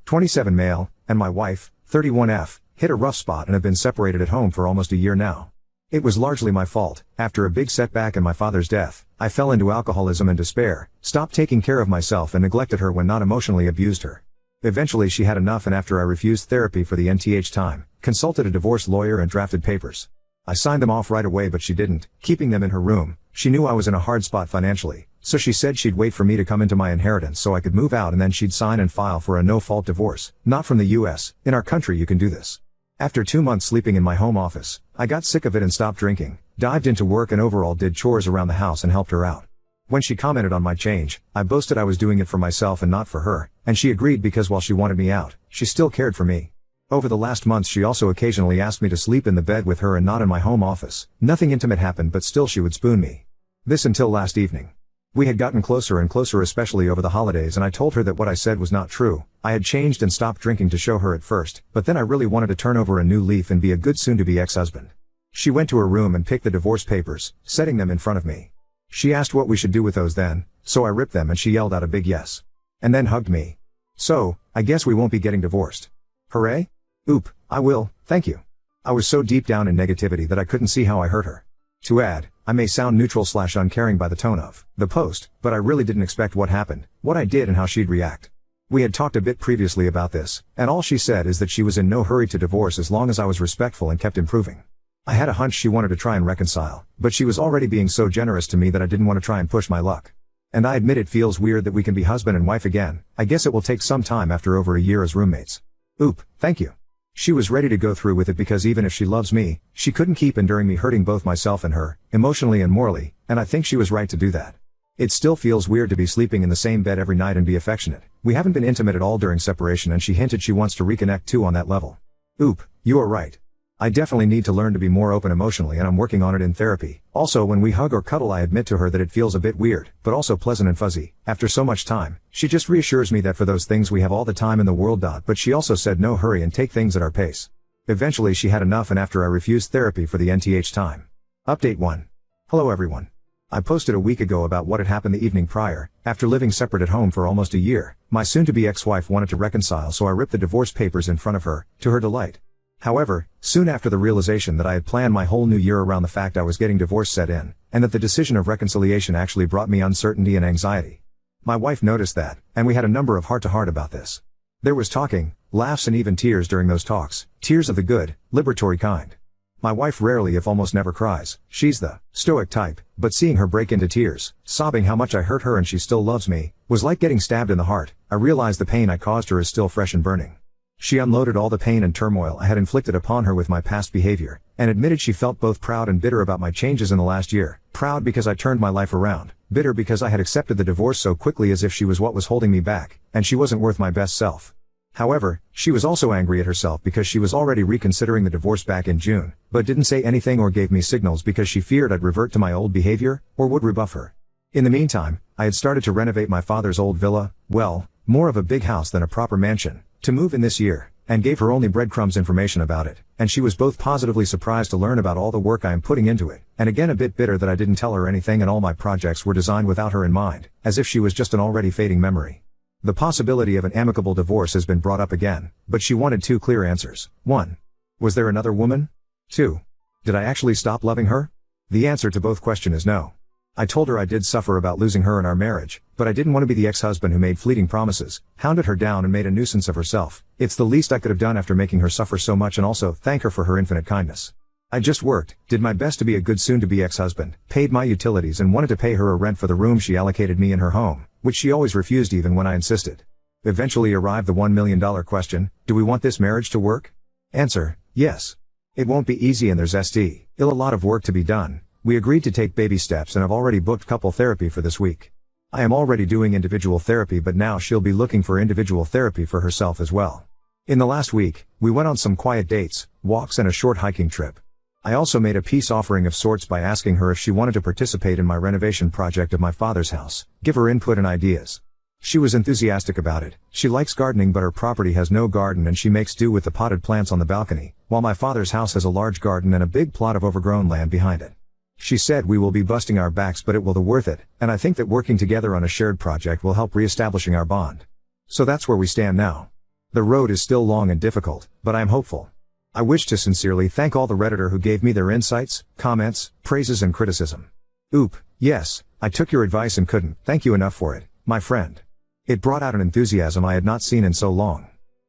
27 male, and my wife, 31F, hit a rough spot and have been separated at home for almost a year now. It was largely my fault. After a big setback and my father's death, I fell into alcoholism and despair, stopped taking care of myself and neglected her when not emotionally abused her. Eventually she had enough, and after I refused therapy for the nth time, consulted a divorce lawyer and drafted papers. I signed them off right away, but she didn't, keeping them in her room. She knew I was in a hard spot financially, so she said she'd wait for me to come into my inheritance so I could move out, and then she'd sign and file for a no-fault divorce. Not from the US, in our country you can do this. After 2 months sleeping in my home office, I got sick of it and stopped drinking, dived into work and overall did chores around the house and helped her out. When she commented on my change, I boasted I was doing it for myself and not for her, and she agreed because while she wanted me out, she still cared for me. Over the last months she also occasionally asked me to sleep in the bed with her and not in my home office. Nothing intimate happened, but still she would spoon me. This until last evening. We had gotten closer and closer, especially over the holidays, and I told her that what I said was not true. I had changed and stopped drinking to show her at first, but then I really wanted to turn over a new leaf and be a good soon-to-be ex-husband. She went to her room and picked the divorce papers, setting them in front of me. She asked what we should do with those then, so I ripped them and she yelled out a big yes. And then hugged me. So, I guess we won't be getting divorced. Hooray? Oop, I will, thank you. I was so deep down in negativity that I couldn't see how I hurt her. To add, I may sound neutral/uncaring by the tone of the post, but I really didn't expect what happened, what I did and how she'd react. We had talked a bit previously about this, and all she said is that she was in no hurry to divorce as long as I was respectful and kept improving. I had a hunch she wanted to try and reconcile, but she was already being so generous to me that I didn't want to try and push my luck. And I admit it feels weird that we can be husband and wife again. I guess it will take some time after over a year as roommates. Oop, thank you. She was ready to go through with it because even if she loves me, she couldn't keep enduring me hurting both myself and her, emotionally and morally, and I think she was right to do that. It still feels weird to be sleeping in the same bed every night and be affectionate. We haven't been intimate at all during separation, and she hinted she wants to reconnect too on that level. Oop, you are right. I definitely need to learn to be more open emotionally, and I'm working on it in therapy. Also, when we hug or cuddle I admit to her that it feels a bit weird, but also pleasant and fuzzy. After so much time, she just reassures me that for those things we have all the time in the world. But she also said no hurry and take things at our pace. Eventually she had enough, and after I refused therapy for the nth time. Update 1. Hello everyone. I posted a week ago about what had happened the evening prior. After living separate at home for almost a year, my soon-to-be ex-wife wanted to reconcile, so I ripped the divorce papers in front of her, to her delight. However, soon after the realization that I had planned my whole new year around the fact I was getting divorced set in, and that the decision of reconciliation actually brought me uncertainty and anxiety. My wife noticed that, and we had a number of heart-to-heart about this. There was talking, laughs and even tears during those talks, tears of the good, liberatory kind. My wife rarely if almost never cries, she's the stoic type, but seeing her break into tears, sobbing how much I hurt her and she still loves me, was like getting stabbed in the heart. I realized the pain I caused her is still fresh and burning. She unloaded all the pain and turmoil I had inflicted upon her with my past behavior, and admitted she felt both proud and bitter about my changes in the last year. Proud because I turned my life around, bitter because I had accepted the divorce so quickly as if she was what was holding me back, and she wasn't worth my best self. However, she was also angry at herself because she was already reconsidering the divorce back in June, but didn't say anything or gave me signals because she feared I'd revert to my old behavior, or would rebuff her. In the meantime, I had started to renovate my father's old villa, well, more of a big house than a proper mansion, to move in this year, and gave her only breadcrumbs information about it, and she was both positively surprised to learn about all the work I am putting into it, and again a bit bitter that I didn't tell her anything and all my projects were designed without her in mind, as if she was just an already fading memory. The possibility of an amicable divorce has been brought up again, but she wanted 2 clear answers. 1. Was there another woman? 2. Did I actually stop loving her? The answer to both questions is no. I told her I did suffer about losing her in our marriage, but I didn't want to be the ex-husband who made fleeting promises, hounded her down and made a nuisance of herself. It's the least I could have done after making her suffer so much, and also thank her for her infinite kindness. I just worked, did my best to be a good soon-to-be ex-husband, paid my utilities and wanted to pay her a rent for the room she allocated me in her home, which she always refused even when I insisted. Eventually arrived the $1 million question, do we want this marriage to work? Answer, yes. It won't be easy and there's still a lot of work to be done. We agreed to take baby steps and have already booked couple therapy for this week. I am already doing individual therapy, but now she'll be looking for individual therapy for herself as well. In the last week, we went on some quiet dates, walks and a short hiking trip. I also made a peace offering of sorts by asking her if she wanted to participate in my renovation project of my father's house, give her input and ideas. She was enthusiastic about it. She likes gardening, but her property has no garden and she makes do with the potted plants on the balcony, while my father's house has a large garden and a big plot of overgrown land behind it. She said we will be busting our backs, but it will be worth it, and I think that working together on a shared project will help re-establishing our bond. So that's where we stand now. The road is still long and difficult, but I am hopeful. I wish to sincerely thank all the Redditor who gave me their insights, comments, praises and criticism. Oop, yes, I took your advice and couldn't thank you enough for it, my friend. It brought out an enthusiasm I had not seen in so long.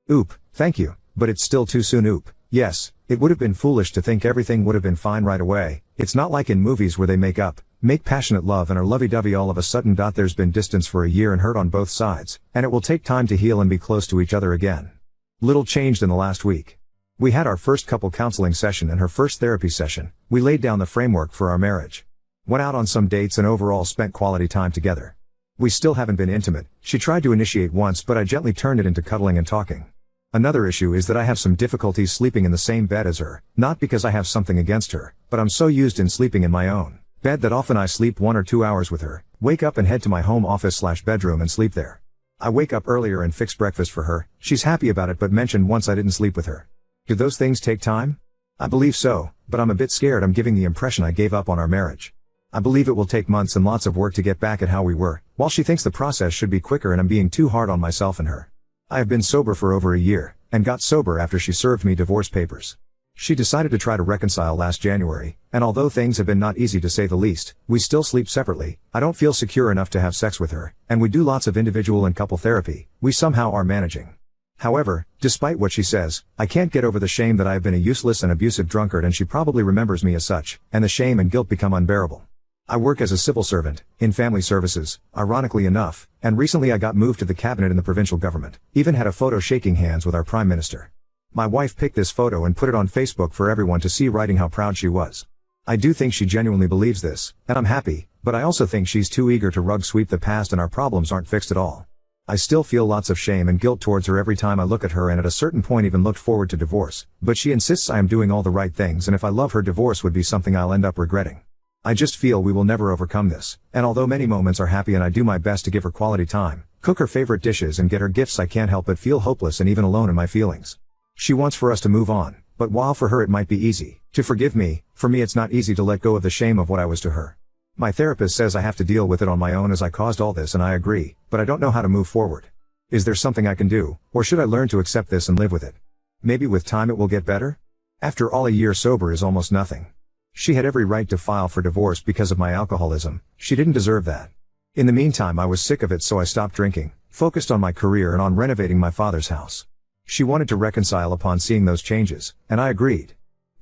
Oop, thank you, but it's still too soon. Oop, yes, it would have been foolish to think everything would have been fine right away. It's not like in movies where they make passionate love and are lovey-dovey all of a sudden. There's been distance for a year and hurt on both sides, and it will take time to heal and be close to each other again. Little changed in the last week. We had our first couple counseling session and her first therapy session. We laid down the framework for our marriage. Went out on some dates and overall spent quality time together. We still haven't been intimate. She tried to initiate once, but I gently turned it into cuddling and talking. Another issue is that I have some difficulties sleeping in the same bed as her, not because I have something against her, but I'm so used in sleeping in my own bed that often I sleep 1 or 2 hours with her, wake up and head to my home office/bedroom and sleep there. I wake up earlier and fix breakfast for her. She's happy about it but mentioned once I didn't sleep with her. Do those things take time? I believe so, but I'm a bit scared I'm giving the impression I gave up on our marriage. I believe it will take months and lots of work to get back at how we were, while she thinks the process should be quicker and I'm being too hard on myself and her. I have been sober for over a year, and got sober after she served me divorce papers. She decided to try to reconcile last January, and although things have been not easy to say the least, we still sleep separately. I don't feel secure enough to have sex with her, and we do lots of individual and couple therapy. We somehow are managing. However, despite what she says, I can't get over the shame that I have been a useless and abusive drunkard and she probably remembers me as such, and the shame and guilt become unbearable. I work as a civil servant, in family services, ironically enough, and recently I got moved to the cabinet in the provincial government, even had a photo shaking hands with our Prime Minister. My wife picked this photo and put it on Facebook for everyone to see, writing how proud she was. I do think she genuinely believes this, and I'm happy, but I also think she's too eager to rug sweep the past and our problems aren't fixed at all. I still feel lots of shame and guilt towards her every time I look at her, and at a certain point even looked forward to divorce, but she insists I am doing all the right things, and if I love her, divorce would be something I'll end up regretting. I just feel we will never overcome this, and although many moments are happy and I do my best to give her quality time, cook her favorite dishes and get her gifts, I can't help but feel hopeless and even alone in my feelings. She wants for us to move on, but while for her it might be easy to forgive me, for me it's not easy to let go of the shame of what I was to her. My therapist says I have to deal with it on my own as I caused all this, and I agree, but I don't know how to move forward. Is there something I can do, or should I learn to accept this and live with it? Maybe with time it will get better? After all, a year sober is almost nothing. She had every right to file for divorce because of my alcoholism. She didn't deserve that. In the meantime I was sick of it, so I stopped drinking, focused on my career and on renovating my father's house. She wanted to reconcile upon seeing those changes, and I agreed.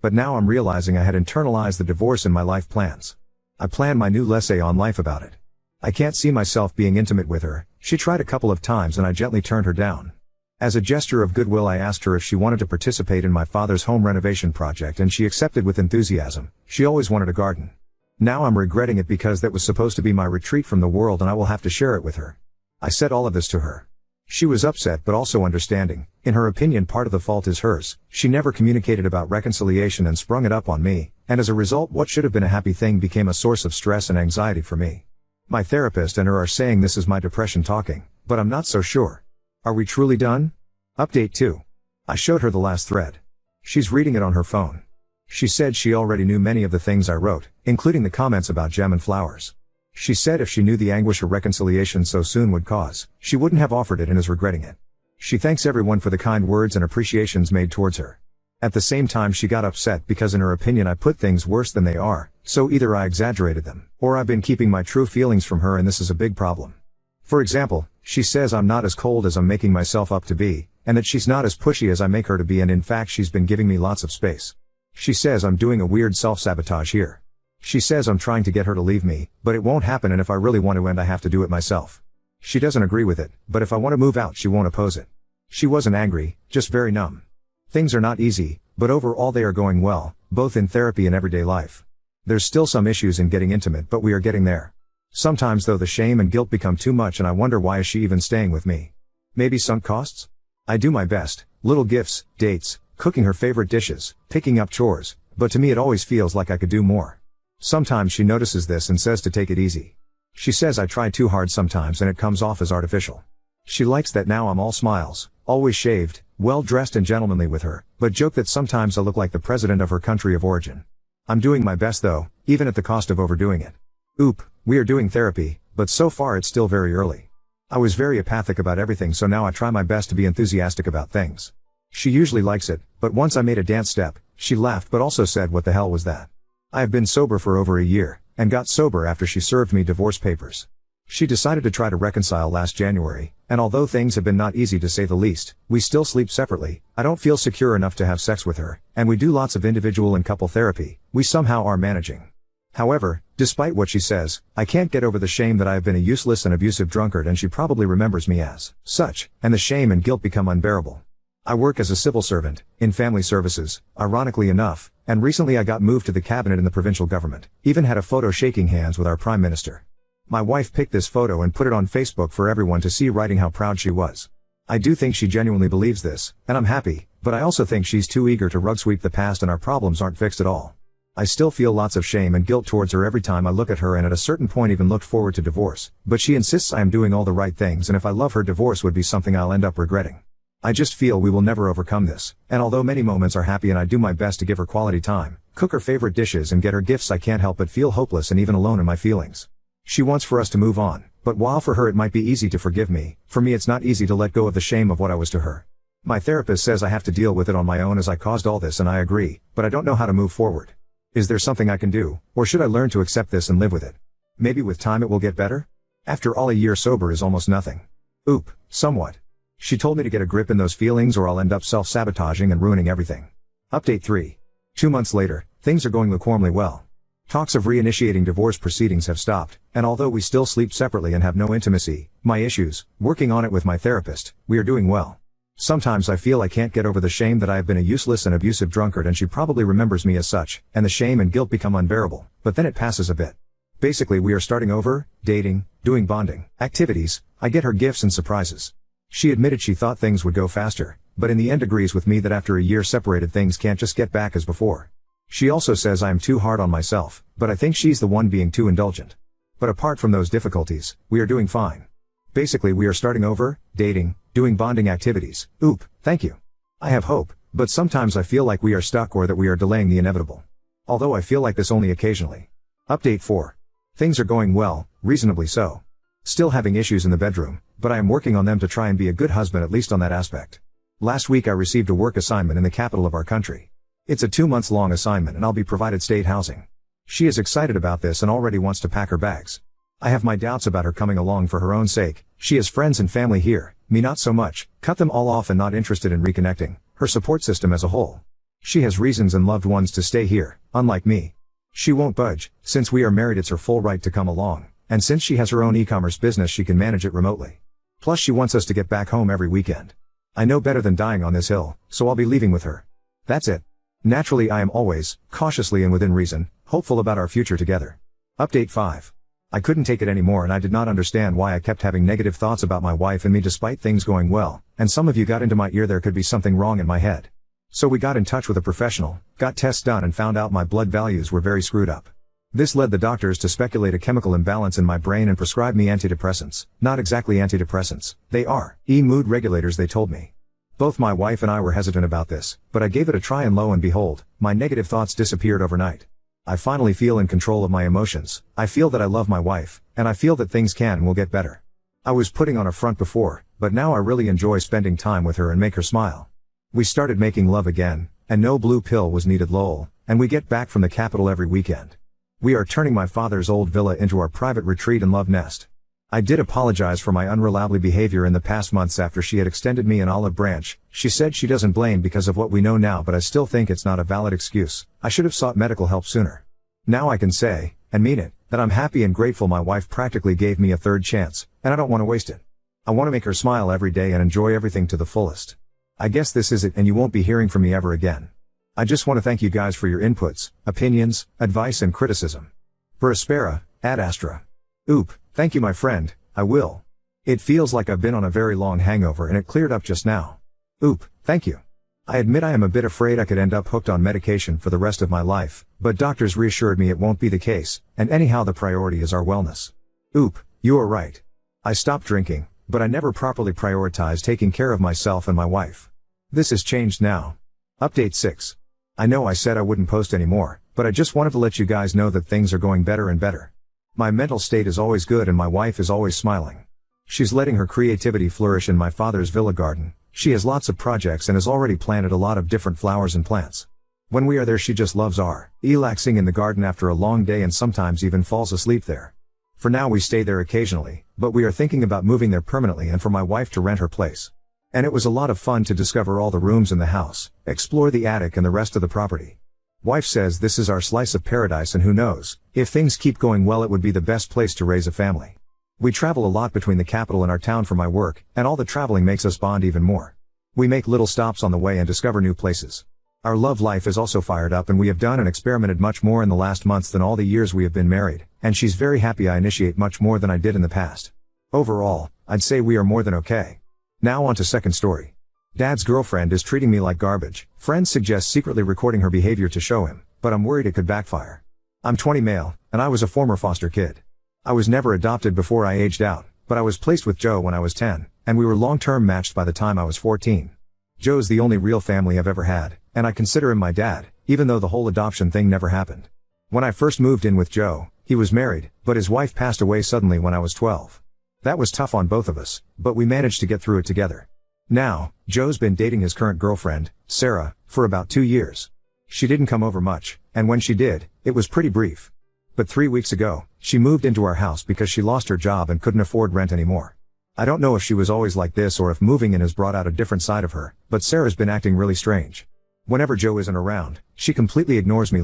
But now I'm realizing I had internalized the divorce in my life plans. I plan my new essay on life about it. I can't see myself being intimate with her. She tried a couple of times and I gently turned her down. As a gesture of goodwill I asked her if she wanted to participate in my father's home renovation project, and she accepted with enthusiasm. She always wanted a garden. Now I'm regretting it because that was supposed to be my retreat from the world and I will have to share it with her. I said all of this to her. She was upset but also understanding. In her opinion, part of the fault is hers. She never communicated about reconciliation and sprung it up on me, and as a result what should have been a happy thing became a source of stress and anxiety for me. My therapist and her are saying this is my depression talking, but I'm not so sure. Are we truly done? Update 2. I showed her the last thread. She's reading it on her phone. She said she already knew many of the things I wrote, including the comments about gem and flowers. She said if she knew the anguish a reconciliation so soon would cause, she wouldn't have offered it and is regretting it. She thanks everyone for the kind words and appreciations made towards her. At the same time she got upset because in her opinion I put things worse than they are, so either I exaggerated them, or I've been keeping my true feelings from her, and this is a big problem. For example, she says I'm not as cold as I'm making myself up to be, and that she's not as pushy as I make her to be, and in fact she's been giving me lots of space. She says I'm doing a weird self-sabotage here. She says I'm trying to get her to leave me, but it won't happen, and if I really want to end I have to do it myself. She doesn't agree with it, but if I want to move out she won't oppose it. She wasn't angry, just very numb. Things are not easy, but overall they are going well, both in therapy and everyday life. There's still some issues in getting intimate, but we are getting there. Sometimes though the shame and guilt become too much and I wonder why is she even staying with me? Maybe sunk costs? I do my best, little gifts, dates, cooking her favorite dishes, picking up chores, but to me it always feels like I could do more. Sometimes she notices this and says to take it easy. She says I try too hard sometimes and it comes off as artificial. She likes that now I'm all smiles, always shaved, well dressed and gentlemanly with her, but joke that sometimes I look like the president of her country of origin. I'm doing my best though, even at the cost of overdoing it. Oop, we are doing therapy, but so far it's still very early. I was very apathic about everything, so now I try my best to be enthusiastic about things. She usually likes it, but once I made a dance step, she laughed but also said what the hell was that? I have been sober for over a year, and got sober after she served me divorce papers. She decided to try to reconcile last January, and although things have been not easy to say the least, we still sleep separately. I don't feel secure enough to have sex with her, and we do lots of individual and couple therapy. We somehow are managing. However, despite what she says, I can't get over the shame that I have been a useless and abusive drunkard, and she probably remembers me as such, and the shame and guilt become unbearable. I work as a civil servant, in family services, ironically enough, and recently I got moved to the cabinet in the provincial government, even had a photo shaking hands with our Prime Minister. My wife picked this photo and put it on Facebook for everyone to see, writing how proud she was. I do think she genuinely believes this, and I'm happy, but I also think she's too eager to rug sweep the past and our problems aren't fixed at all. I still feel lots of shame and guilt towards her every time I look at her, and at a certain point even looked forward to divorce, but she insists I am doing all the right things, and if I love her, divorce would be something I'll end up regretting. I just feel we will never overcome this, and although many moments are happy and I do my best to give her quality time, cook her favorite dishes and get her gifts, I can't help but feel hopeless and even alone in my feelings. She wants for us to move on, but while for her it might be easy to forgive me, for me it's not easy to let go of the shame of what I was to her. My therapist says I have to deal with it on my own as I caused all this, and I agree, but I don't know how to move forward. Is there something I can do, or should I learn to accept this and live with it? Maybe with time it will get better? After all, a year sober is almost nothing. Oop, somewhat. She told me to get a grip in those feelings or I'll end up self-sabotaging and ruining everything. Update 3. 2 months later, things are going lukewarmly well. Talks of reinitiating divorce proceedings have stopped, and although we still sleep separately and have no intimacy, my issues, working on it with my therapist, we are doing well. Sometimes I feel I can't get over the shame that I have been a useless and abusive drunkard, and she probably remembers me as such, and the shame and guilt become unbearable, but then it passes a bit. Basically, we are starting over, dating, doing bonding activities, I get her gifts and surprises. She admitted she thought things would go faster, but in the end agrees with me that after a year separated things can't just get back as before. She also says I am too hard on myself, but I think she's the one being too indulgent. But apart from those difficulties, we are doing fine. Basically, we are starting over, dating, doing bonding activities. Oop, thank you. I have hope, but sometimes I feel like we are stuck or that we are delaying the inevitable. Although I feel like this only occasionally. Update 4. Things are going well, reasonably so. Still having issues in the bedroom, but I am working on them to try and be a good husband, at least on that aspect. Last week I received a work assignment in the capital of our country. It's a 2-month-long assignment and I'll be provided state housing. She is excited about this and already wants to pack her bags. I have my doubts about her coming along for her own sake. She has friends and family here, me not so much, cut them all off and not interested in reconnecting, her support system as a whole. She has reasons and loved ones to stay here, unlike me. She won't budge, since we are married it's her full right to come along, and since she has her own e-commerce business she can manage it remotely. Plus she wants us to get back home every weekend. I know better than dying on this hill, so I'll be leaving with her. That's it. Naturally I am always, cautiously and within reason, hopeful about our future together. Update 5. I couldn't take it anymore and I did not understand why I kept having negative thoughts about my wife and me despite things going well, and some of you got into my ear there could be something wrong in my head. So we got in touch with a professional, got tests done and found out my blood values were very screwed up. This led the doctors to speculate a chemical imbalance in my brain and prescribe me antidepressants. Not exactly antidepressants, they are mood regulators, they told me. Both my wife and I were hesitant about this, but I gave it a try and lo and behold, my negative thoughts disappeared overnight. I finally feel in control of my emotions, I feel that I love my wife, and I feel that things can and will get better. I was putting on a front before, but now I really enjoy spending time with her and make her smile. We started making love again, and no blue pill was needed lol, and we get back from the capital every weekend. We are turning my father's old villa into our private retreat and love nest. I did apologize for my unreliable behavior in the past months after she had extended me an olive branch. She said she doesn't blame because of what we know now, but I still think it's not a valid excuse. I should have sought medical help sooner. Now I can say, and mean it, that I'm happy and grateful my wife practically gave me a third chance, and I don't want to waste it. I want to make her smile every day and enjoy everything to the fullest. I guess this is it and you won't be hearing from me ever again. I just want to thank you guys for your inputs, opinions, advice and criticism. Per aspera, ad astra. Oop, thank you my friend, I will. It feels like I've been on a very long hangover and it cleared up just now. Oop, thank you. I admit I am a bit afraid I could end up hooked on medication for the rest of my life, but doctors reassured me it won't be the case, and anyhow the priority is our wellness. Oop, you are right. I stopped drinking, but I never properly prioritized taking care of myself and my wife. This has changed now. Update 6. I know I said I wouldn't post anymore, but I just wanted to let you guys know that things are going better and better. My mental state is always good and my wife is always smiling. She's letting her creativity flourish in my father's villa garden. She has lots of projects and has already planted a lot of different flowers and plants. When we are there, she just loves relaxing in the garden after a long day and sometimes even falls asleep there. For now we stay there occasionally, but we are thinking about moving there permanently and for my wife to rent her place. And it was a lot of fun to discover all the rooms in the house, explore the attic and the rest of the property. Wife says this is our slice of paradise, and who knows, if things keep going well, it would be the best place to raise a family. We travel a lot between the capital and our town for my work, and all the traveling makes us bond even more. We make little stops on the way and discover new places. Our love life is also fired up, and we have done and experimented much more in the last months than all the years we have been married, and she's very happy I initiate much more than I did in the past. Overall, I'd say we are more than okay. Now on to second story. Dad's girlfriend is treating me like garbage. Friends suggest secretly recording her behavior to show him, but I'm worried it could backfire. I'm 20 male, and I was a former foster kid. I was never adopted before I aged out, but I was placed with Joe when I was 10, and we were long-term matched by the time I was 14. Joe's the only real family I've ever had, and I consider him my dad, even though the whole adoption thing never happened. When I first moved in with Joe, he was married, but his wife passed away suddenly when I was 12. That was tough on both of us, but we managed to get through it together. Now, Joe's been dating his current girlfriend, Sarah, for about 2 years. She didn't come over much, and when she did, it was pretty brief. But 3 weeks ago, she moved into our house because she lost her job and couldn't afford rent anymore. I don't know if she was always like this or if moving in has brought out a different side of her, but Sarah's been acting really strange. Whenever Joe isn't around, she completely ignores me,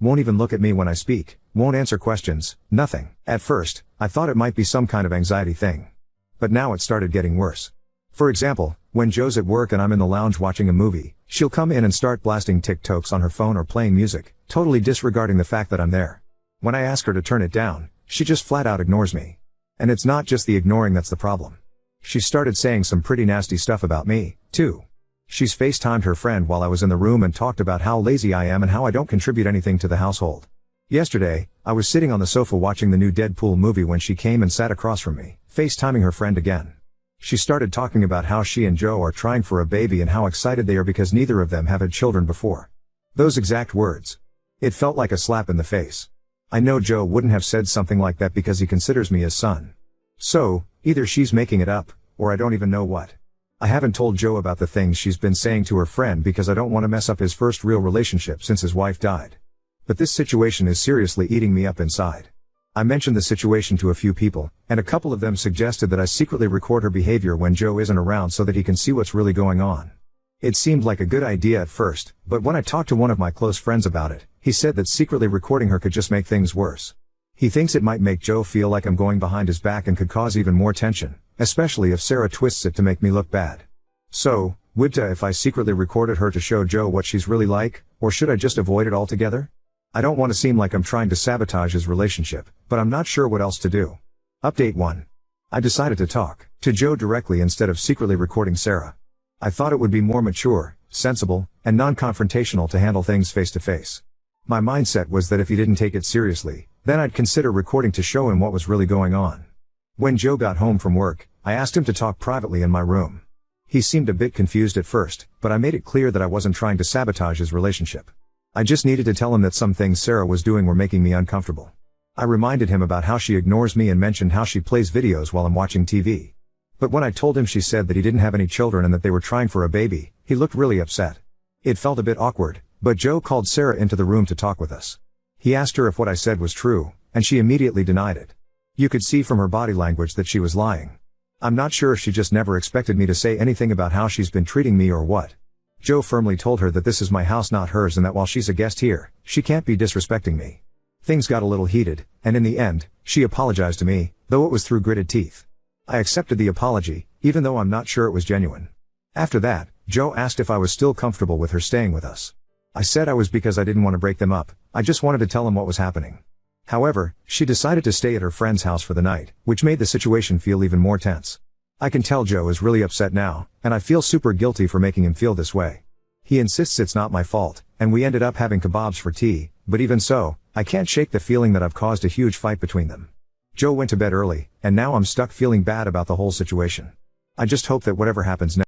won't even look at me when I speak, won't answer questions, nothing. At first, I thought it might be some kind of anxiety thing. But now it started getting worse. For example, when Joe's at work and I'm in the lounge watching a movie, she'll come in and start blasting TikToks on her phone or playing music, totally disregarding the fact that I'm there. When I ask her to turn it down, she just flat out ignores me. And it's not just the ignoring that's the problem. She started saying some pretty nasty stuff about me, too. She's FaceTimed her friend while I was in the room and talked about how lazy I am and how I don't contribute anything to the household. Yesterday, I was sitting on the sofa watching the new Deadpool movie when she came and sat across from me, FaceTiming her friend again. She started talking about how she and Joe are trying for a baby and how excited they are because neither of them have had children before. Those exact words. It felt like a slap in the face. I know Joe wouldn't have said something like that because he considers me his son. So, either she's making it up, or I don't even know what. I haven't told Joe about the things she's been saying to her friend because I don't want to mess up his first real relationship since his wife died. But this situation is seriously eating me up inside. I mentioned the situation to a few people, and a couple of them suggested that I secretly record her behavior when Joe isn't around so that he can see what's really going on. It seemed like a good idea at first, but when I talked to one of my close friends about it, he said that secretly recording her could just make things worse. He thinks it might make Joe feel like I'm going behind his back and could cause even more tension, especially if Sarah twists it to make me look bad. So, Wibta, if I secretly recorded her to show Joe what she's really like, or should I just avoid it altogether? I don't want to seem like I'm trying to sabotage his relationship, but I'm not sure what else to do. Update 1. I decided to talk to Joe directly instead of secretly recording Sarah. I thought it would be more mature, sensible, and non-confrontational to handle things face to face. My mindset was that if he didn't take it seriously, then I'd consider recording to show him what was really going on. When Joe got home from work, I asked him to talk privately in my room. He seemed a bit confused at first, but I made it clear that I wasn't trying to sabotage his relationship. I just needed to tell him that some things Sarah was doing were making me uncomfortable. I reminded him about how she ignores me and mentioned how she plays videos while I'm watching TV. But when I told him she said that he didn't have any children and that they were trying for a baby, he looked really upset. It felt a bit awkward, but Joe called Sarah into the room to talk with us. He asked her if what I said was true, and she immediately denied it. You could see from her body language that she was lying. I'm not sure if she just never expected me to say anything about how she's been treating me or what. Joe firmly told her that this is my house, not hers, and that while she's a guest here, she can't be disrespecting me. Things got a little heated, and in the end, she apologized to me, though it was through gritted teeth. I accepted the apology, even though I'm not sure it was genuine. After that, Joe asked if I was still comfortable with her staying with us. I said I was because I didn't want to break them up, I just wanted to tell him what was happening. However, she decided to stay at her friend's house for the night, which made the situation feel even more tense. I can tell Joe is really upset now, and I feel super guilty for making him feel this way. He insists it's not my fault, and we ended up having kebabs for tea, but even so, I can't shake the feeling that I've caused a huge fight between them. Joe went to bed early, and now I'm stuck feeling bad about the whole situation. I just hope that whatever happens next